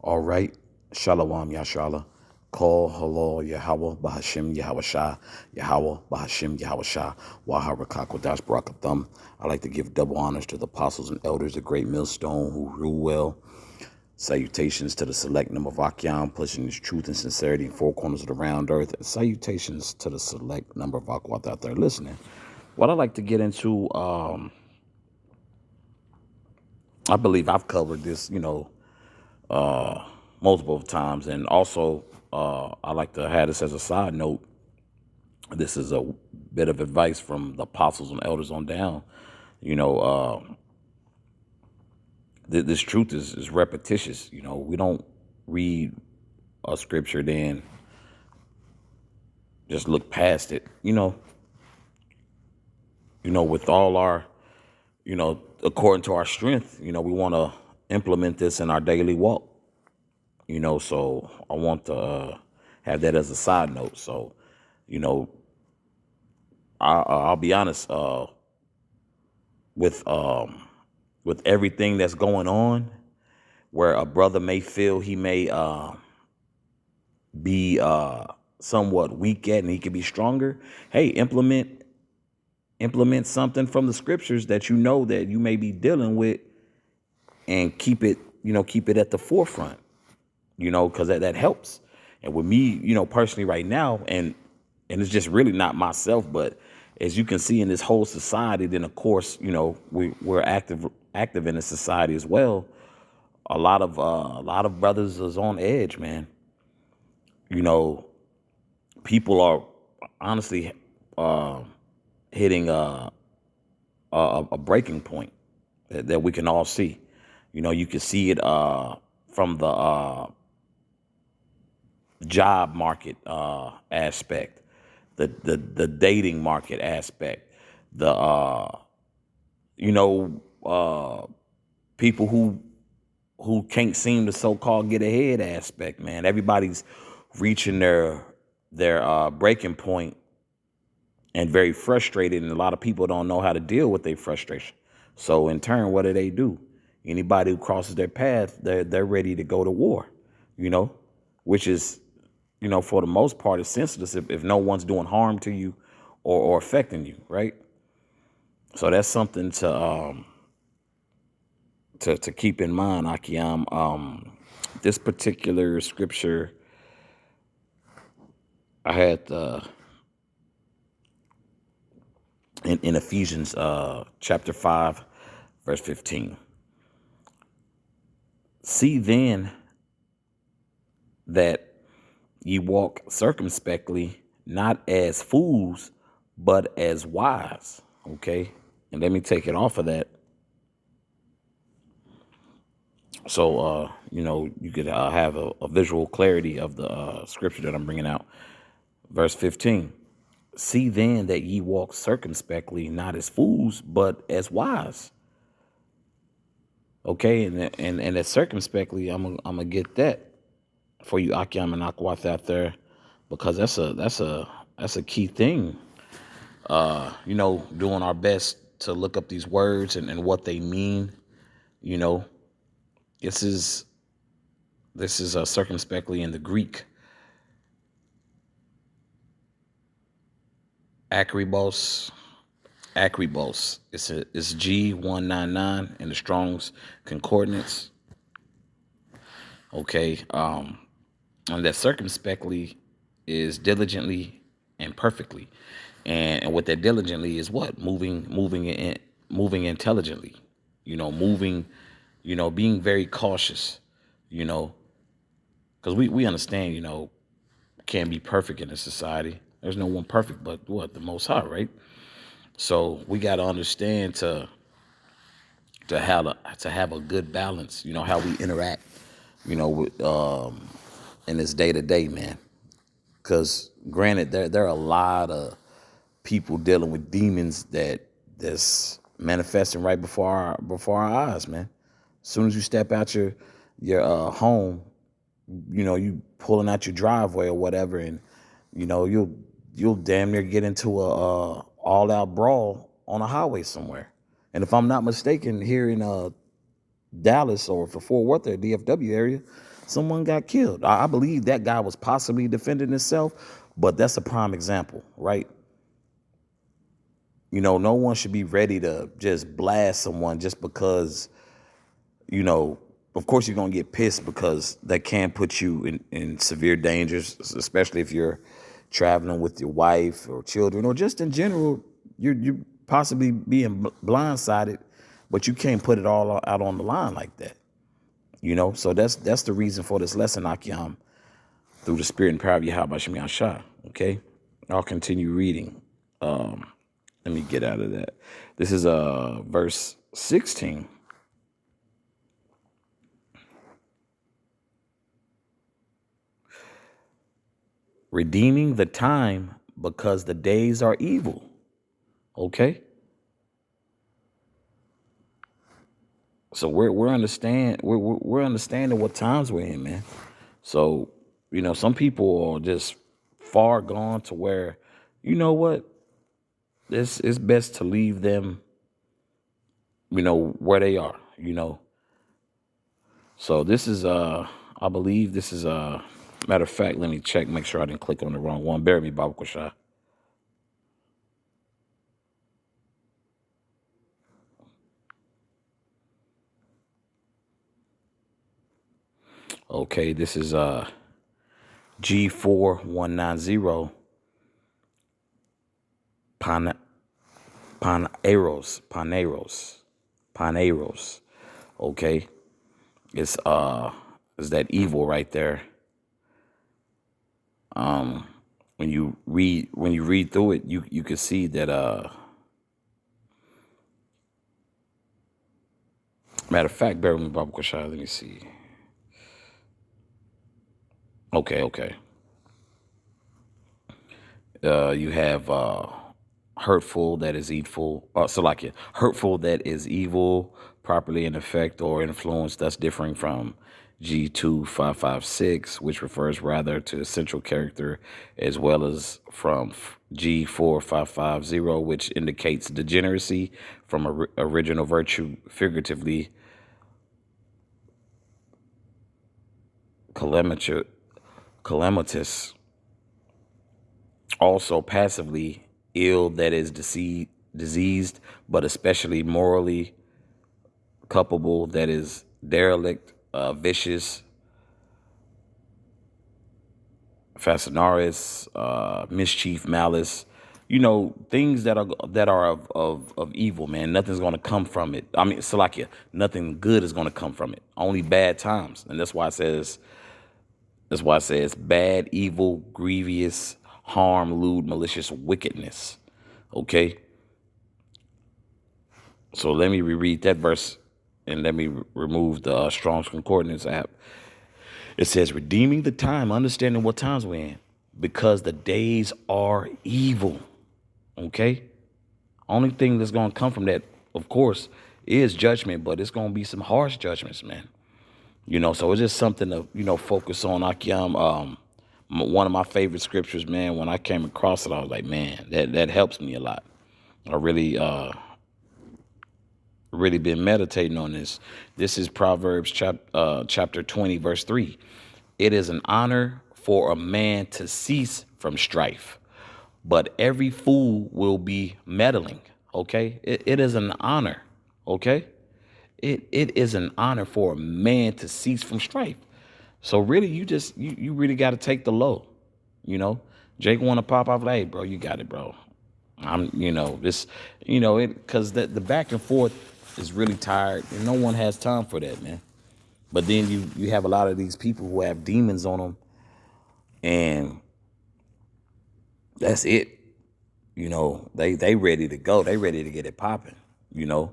All right. Shalom Yashala. Call halal Yahweh Bahashim Yahweh Yahweh Bahashim Yahweh Shah Waharakakwadas Barakathum. I like to give double honors to the apostles and elders, the great millstone who rule well. Salutations to the select number of Akyam, pushing his truth and sincerity in four corners of the round earth. And salutations to the select number of Akwat out there listening. What I like to get into, I believe I've covered this, multiple times. And also, I like to have this as a side note. This is a bit of advice from the apostles and elders on down. This truth is repetitious. We don't read a scripture then just look past it. With all our, according to our strength, we want to implement this in our daily walk. So I want to have that as a side note. So, I'll be honest. With everything that's going on, where a brother may feel he may be somewhat weak at, and he could be stronger. Hey, implement something from the scriptures that that you may be dealing with, and keep it at the forefront. Because that helps. And with me, personally right now, and it's just really not myself, but as you can see in this whole society, then of course, we're active in the society as well. A lot of brothers is on edge, man. People are honestly hitting a breaking point that we can all see. You can see it from the job market aspect, the dating market aspect, the people who can't seem to so-called get ahead aspect, man. Everybody's reaching their breaking point and very frustrated, and a lot of people don't know how to deal with their frustration. So in turn, what do? Anybody who crosses their path, they're ready to go to war, which is, for the most part, is senseless if no one's doing harm to you or affecting you, right? So that's something to keep in mind, Akiam. This particular scripture, I had in Ephesians chapter 5, verse 15. See then that ye walk circumspectly, not as fools, but as wise. Okay? And let me take it off of that. So, you could have a visual clarity of the scripture that I'm bringing out. Verse 15. See then that ye walk circumspectly, not as fools, but as wise. Okay, and that circumspectly, I'm gonna get that for you, Akyam and Akwat out there, because that's a key thing. Doing our best to look up these words and what they mean. This is circumspectly in the Greek. Akribos. It's G199 in the Strong's Concordance. Okay, and that circumspectly is diligently and perfectly, and what that diligently is what moving intelligently. Moving, being very cautious. Because we understand, can't be perfect in this society. There's no one perfect but what? The Most High, right? So we got to understand to have a good balance, how we interact, with in this day to day, man. Because granted, there are a lot of people dealing with demons that's manifesting right before our eyes, man. As soon as you step out your home, you pulling out your driveway or whatever, and you'll damn near get into a all out brawl on a highway somewhere. And if I'm not mistaken, here in Dallas or for Fort Worth or DFW area, someone got killed. I believe that guy was possibly defending himself, but that's a prime example, right? You know, no one should be ready to just blast someone just because, you know, of course you're going to get pissed because that can put you in severe dangers, especially if you're traveling with your wife or children, or just in general, you're possibly being blindsided, but you can't put it all out on the line like that. You know, so that's the reason for this lesson, Akyam, through the spirit and power of Yahweh Shemi Shah. Okay, I'll continue reading. Let me get out of that. This is verse 16. Redeeming the time because the days are evil. Okay, so we're understanding what times we're in, man. So, you know, some people are just far gone to where, you know what, it's best to leave them, you know, where they are, you know. So this is I believe this is matter of fact, let me check, make sure I didn't click on the wrong one. Bear with me, Baba Kwasha. Okay, this is G4190 Paneros. Okay. It's that evil right there. When you read through it, you can see that matter of fact, bear with me, Baba Kwasha, let me see. Okay. You have hurtful that is evil. Hurtful that is evil, properly in effect or influence. That's differing from G2556, which refers rather to essential character, as well as from G4550, which indicates degeneracy from original virtue, figuratively calamitous. Also passively ill that is diseased, but especially morally culpable that is derelict, vicious, fascinaris, mischief, malice. You know, things that are of evil, man. Nothing's gonna come from it. I mean, Salakia, nothing good is gonna come from it. Only bad times, and that's why it says. That's why it says bad, evil, grievous, harm, lewd, malicious, wickedness. Okay? So let me reread that verse and let me remove the Strong's Concordance app. It says, redeeming the time, understanding what times we're in, because the days are evil. Okay? Only thing that's going to come from that, of course, is judgment, but it's going to be some harsh judgments, man. You know, so it's just something to, you know, focus on. Akyam, one of my favorite scriptures, man, when I came across it, I was like, man, that helps me a lot. I really been meditating on this. This is Proverbs chapter 20, verse 3. It is an honor for a man to cease from strife, but every fool will be meddling. Okay? It is an honor. Okay? It is an honor for a man to cease from strife. So really, you really got to take the low. You know, Jake want to pop off, like, hey, bro, you got it, bro. Because the back and forth is really tired, and no one has time for that, man. But then you have a lot of these people who have demons on them, and that's it. You know, they ready to go. They ready to get it popping. You know,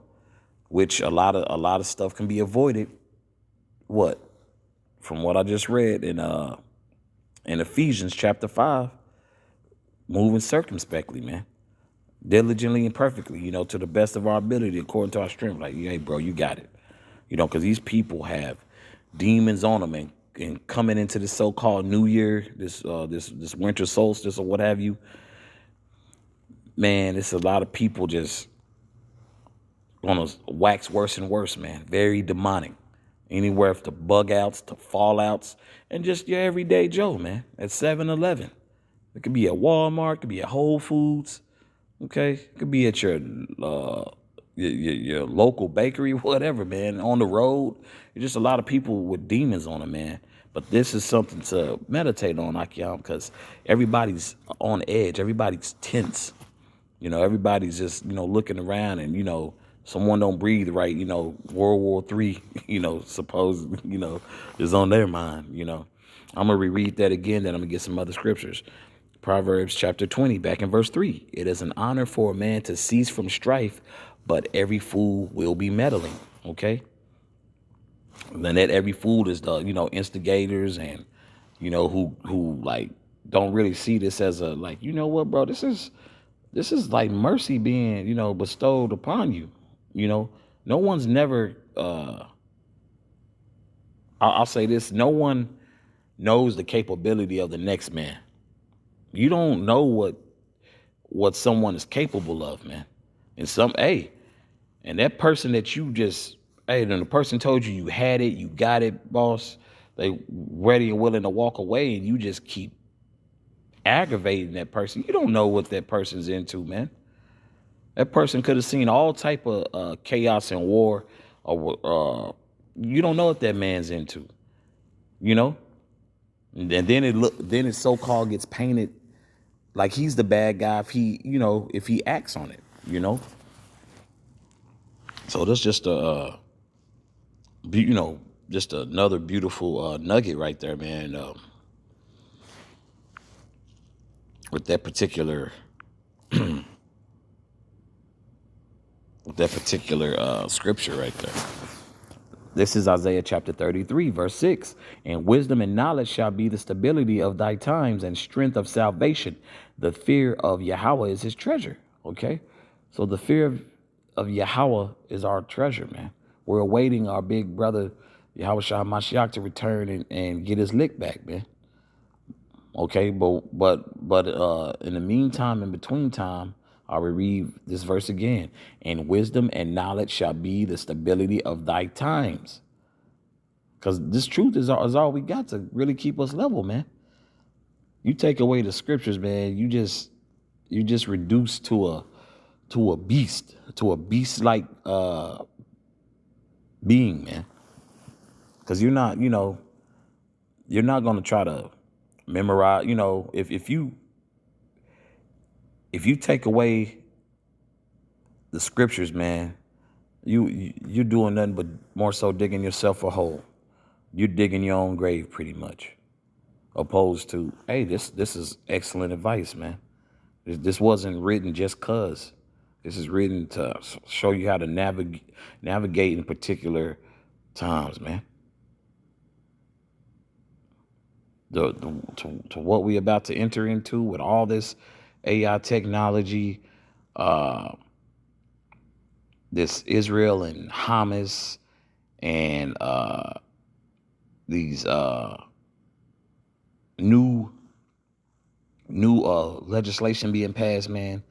which a lot of stuff can be avoided. What? From what I just read in Ephesians chapter 5, moving circumspectly, man. Diligently and perfectly, you know, to the best of our ability, according to our strength. Like, hey, bro, you got it. You know, because these people have demons on them, and coming into this so-called New Year, this winter solstice or what have you, man, it's a lot of people just gonna wax worse and worse, man. Very demonic. Anywhere to bug outs to fallouts and just your everyday Joe, man, at 7-Eleven. It could be at Walmart, it could be at Whole Foods, okay? It could be at your local bakery, whatever, man, on the road. There's just a lot of people with demons on them, man. But this is something to meditate on, Akiam, because everybody's on edge. Everybody's tense. Everybody's just, looking around and, someone don't breathe right, World War III, suppose, is on their mind, I'm going to reread that again, then I'm going to get some other scriptures. Proverbs chapter 20, back in verse 3. It is an honor for a man to cease from strife, but every fool will be meddling, okay? Then that every fool is the, instigators and, who like don't really see this as a, like, you know what, bro, this is like mercy being, bestowed upon you. No one's never, I'll say this, no one knows the capability of the next man. You don't know what someone is capable of, man. And that person that you just, then the person told you you had it, you got it, boss. They ready and willing to walk away, and you just keep aggravating that person. You don't know what that person's into, man. That person could have seen all type of chaos and war, or you don't know what that man's into, And then it so-called gets painted like he's the bad guy if he acts on it, So that's just just another beautiful nugget right there, man. With that particular scripture right there. This is Isaiah chapter 33, verse 6. And wisdom and knowledge shall be the stability of thy times and strength of salvation. The fear of Yahweh is his treasure. Okay. So the fear of Yahweh is our treasure, man. We're awaiting our big brother, Yahweh Shah Mashiach, to return and get his lick back, man. Okay. But in the meantime, in between time, I'll reread this verse again. And wisdom and knowledge shall be the stability of thy times. Because this truth is all we got to really keep us level, man. You take away the scriptures, man, you just reduce to a beast-like being, man. Because you're not going to try to memorize, if you take away the scriptures, man, you're doing nothing but more so digging yourself a hole. You're digging your own grave pretty much. Opposed to, hey, this is excellent advice, man. This wasn't written just cause. This is written to show you how to navigate in particular times, man. To what we about to enter into with all this AI technology, this Israel and Hamas and these new legislation being passed, man.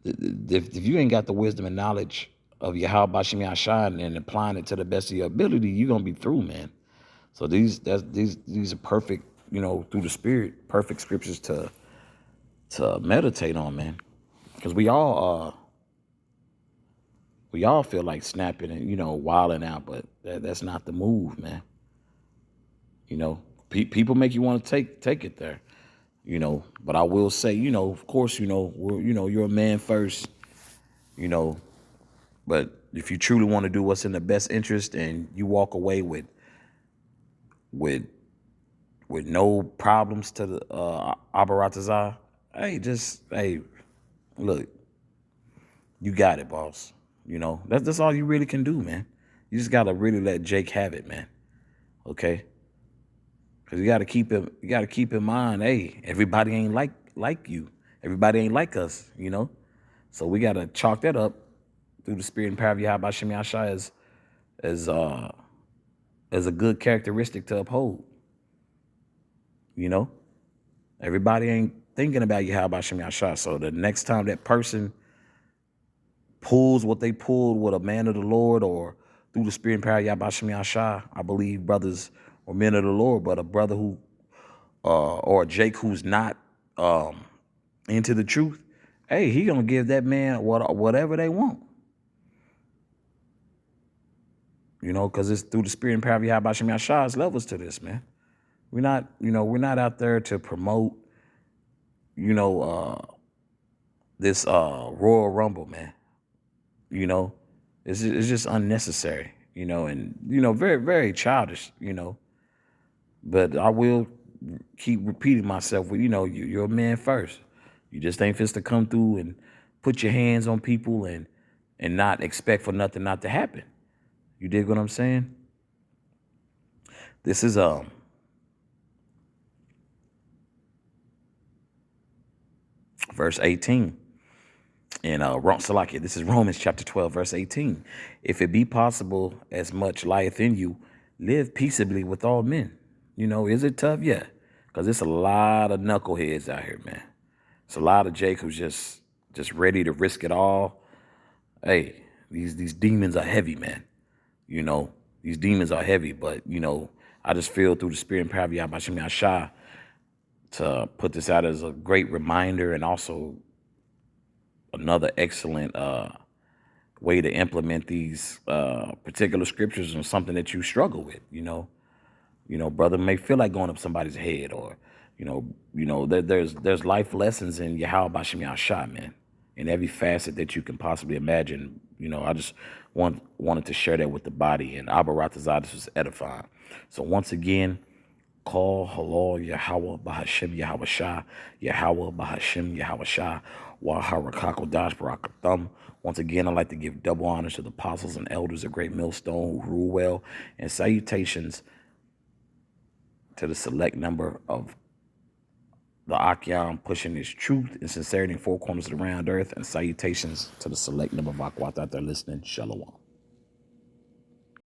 If you ain't got the wisdom and knowledge of Yahweh Bashim Yahshai and applying it to the best of your ability, you're gonna be through, man. So these are perfect, through the Spirit, perfect scriptures to meditate on, man. Because we all feel like snapping and wilding out, but that's not the move, man. People make you want to take it there, But I will say, of course, you're a man first, But if you truly want to do what's in the best interest and you walk away with no problems to the Abaratazah, hey, look, you got it, boss. That's all you really can do, man. You just gotta really let Jake have it, man. Okay. Because you gotta keep in mind, hey, everybody ain't like you. Everybody ain't like us, So we gotta chalk that up through the Spirit and power of Yahweh Shem Yahshai as a good characteristic to uphold. Everybody ain't thinking about Yahweh Shem Yahshai. So the next time that person pulls what they pulled with a man of the Lord or through the spirit and power of Yahbashim Yahshua, I believe brothers or men of the Lord, but a brother who, or a Jake who's not into the truth, hey, he gonna give that man whatever they want. You know, because it's through the spirit and power of Yahbashim Yahshua's levels to this, man. We're not out there to promote, this Royal Rumble, man. You know, it's just unnecessary, and, very, very childish, But I will keep repeating myself with, you're a man first. You just ain't fist to come through and put your hands on people and not expect for nothing not to happen. You dig what I'm saying? This is verse 18. And Salakia, this is Romans chapter 12, verse 18. If it be possible, as much lieth in you, live peaceably with all men. Is it tough? Yeah. Because it's a lot of knuckleheads out here, man. It's a lot of Jacobs just ready to risk it all. Hey, these demons are heavy, man. These demons are heavy, but, I just feel through the spirit and power of Yahbashim Yahshua to put this out as a great reminder and also another excellent way to implement these particular scriptures on something that you struggle with. Brother may feel like going up somebody's head, or there's life lessons in Yahweh Bashim Yahshua, man, in every facet that you can possibly imagine. I just wanted to share that with the body, and Abba Ratazadis was edifying. So once again, call halal Yahweh Bahashim Yahweh Shah, Yahweh Bahashim Yahweh Shah, Waharakako Dash Barakathum. Once again, I'd like to give double honors to the apostles and elders of Great Millstone who rule well, and salutations to the select number of the Akyam pushing his truth and sincerity in four corners of the round earth, and salutations to the select number of Akwat out there listening. Shalom.